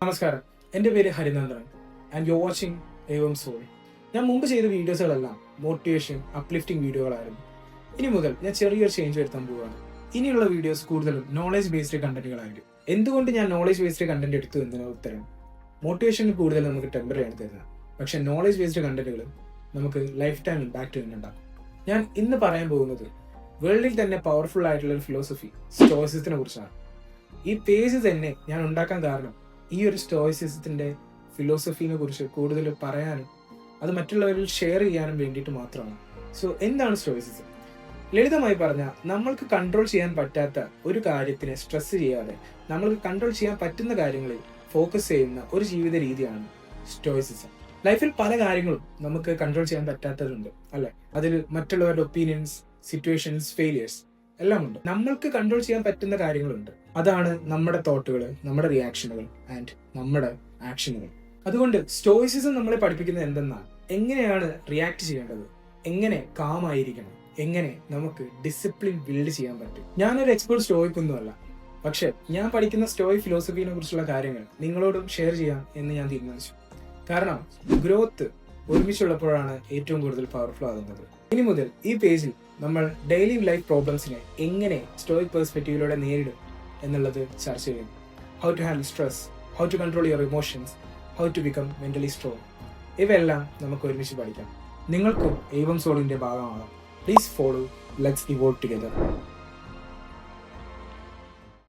നമസ്കാരം, എൻ്റെ പേര് ഹരിനന്ദൻ ആൻഡ് യു വാച്ചിങ് ഏവം സോൾ. ഞാൻ മുമ്പ് ചെയ്ത വീഡിയോസുകളെല്ലാം മോട്ടിവേഷൻ അപ്ലിഫ്റ്റിംഗ് വീഡിയോകളായിരുന്നു. ഇനി മുതൽ ഞാൻ ചെറിയൊരു ചേഞ്ച് വരുത്താൻ പോവുകയാണ്. ഇനിയുള്ള വീഡിയോസ് കൂടുതലും നോളജ് ബേസ്ഡ് കണ്ടന്റുകളായിരിക്കും. എന്തുകൊണ്ട് ഞാൻ നോളജ് ബേസ്ഡ് കണ്ടന്റ് എടുത്തു എന്നതിന് ഉത്തരം, മോട്ടിവേഷനിൽ കൂടുതൽ നമുക്ക് ടെമ്പററി ആണ് തരുന്നത്, പക്ഷെ നോളജ് ബേസ്ഡ് കണ്ടന്റുകൾ നമുക്ക് ലൈഫ് ടൈം ഇമ്പാക്റ്റ് തന്നെ ഉണ്ടാക്കും. ഞാൻ ഇന്ന് പറയാൻ പോകുന്നത് വേൾഡിൽ തന്നെ പവർഫുൾ ആയിട്ടുള്ള ഒരു ഫിലോസഫി സ്റ്റോയിസിസത്തിനെ കുറിച്ചാണ്. ഈ പേജ് തന്നെ ഞാൻ ഉണ്ടാക്കാൻ കാരണം ഈ ഒരു സ്റ്റോയിസിസത്തിന്റെ ഫിലോസഫിനെ കുറിച്ച് കൂടുതൽ പറയാനും അത് മറ്റുള്ളവരിൽ ഷെയർ ചെയ്യാനും വേണ്ടിയിട്ട് മാത്രമാണ്. സോ എന്താണ് സ്റ്റോയിസിസം? ലളിതമായി പറഞ്ഞാൽ, നമ്മൾക്ക് കൺട്രോൾ ചെയ്യാൻ പറ്റാത്ത ഒരു കാര്യത്തിനെ സ്ട്രെസ് ചെയ്യാതെ നമ്മൾക്ക് കൺട്രോൾ ചെയ്യാൻ പറ്റുന്ന കാര്യങ്ങളിൽ ഫോക്കസ് ചെയ്യുന്ന ഒരു ജീവിത രീതിയാണ് സ്റ്റോയിസിസം. ലൈഫിൽ പല കാര്യങ്ങളും നമുക്ക് കൺട്രോൾ ചെയ്യാൻ പറ്റാത്തതുണ്ട്, അല്ലെ? അതിൽ മറ്റുള്ളവരുടെ ഒപ്പീനിയൻസ്, സിറ്റുവേഷൻസ്, ഫെയിലിയേഴ്സ് എല്ലാം ഉണ്ട്. നമ്മൾക്ക് കൺട്രോൾ ചെയ്യാൻ പറ്റുന്ന കാര്യങ്ങളുണ്ട്. അതാണ് നമ്മുടെ തോട്ടുകൾ, നമ്മുടെ റിയാക്ഷനുകൾ ആൻഡ് നമ്മുടെ ആക്ഷനുകൾ. അതുകൊണ്ട് സ്റ്റോയിസിസം നമ്മളെ പഠിപ്പിക്കുന്നത് എന്തെന്നാൽ, എങ്ങനെയാണ് റിയാക്ട് ചെയ്യേണ്ടത്, എങ്ങനെ കാം ആയിരിക്കണം, എങ്ങനെ നമുക്ക് ഡിസിപ്ലിൻ ബിൽഡ് ചെയ്യാൻ പറ്റും. ഞാനൊരു എക്സ്പേർട്ട് സ്റ്റോയിക്കൊന്നുമല്ല, പക്ഷെ ഞാൻ പഠിക്കുന്ന സ്റ്റോയിക് ഫിലോസഫിനെ കുറിച്ചുള്ള കാര്യങ്ങൾ നിങ്ങളോടും ഷെയർ ചെയ്യാം എന്ന് ഞാൻ തീരുമാനിച്ചു. കാരണം ഗ്രോത്ത് ഒരുമിച്ചുള്ളപ്പോഴാണ് ഏറ്റവും കൂടുതൽ പവർഫുൾ ആകുന്നത്. ഇനി മുതൽ ഈ പേജിൽ നമ്മൾ ഡെയിലി ലൈഫ് പ്രോബ്ലംസിനെ എങ്ങനെ സ്റ്റോയിക് പെർസ്പെക്റ്റീവിലൂടെ നേരിടും എന്നുള്ളത് ചർച്ച ചെയ്യും. How to handle stress, how to control your emotions, how to become mentally strong. ഇവയെല്ലാം നമുക്ക് ഒരുമിച്ച് പഠിക്കാം. നിങ്ങൾക്കും ഏവം സോളിന്റെ ഭാഗമാകാം. Please follow, let's evolve together.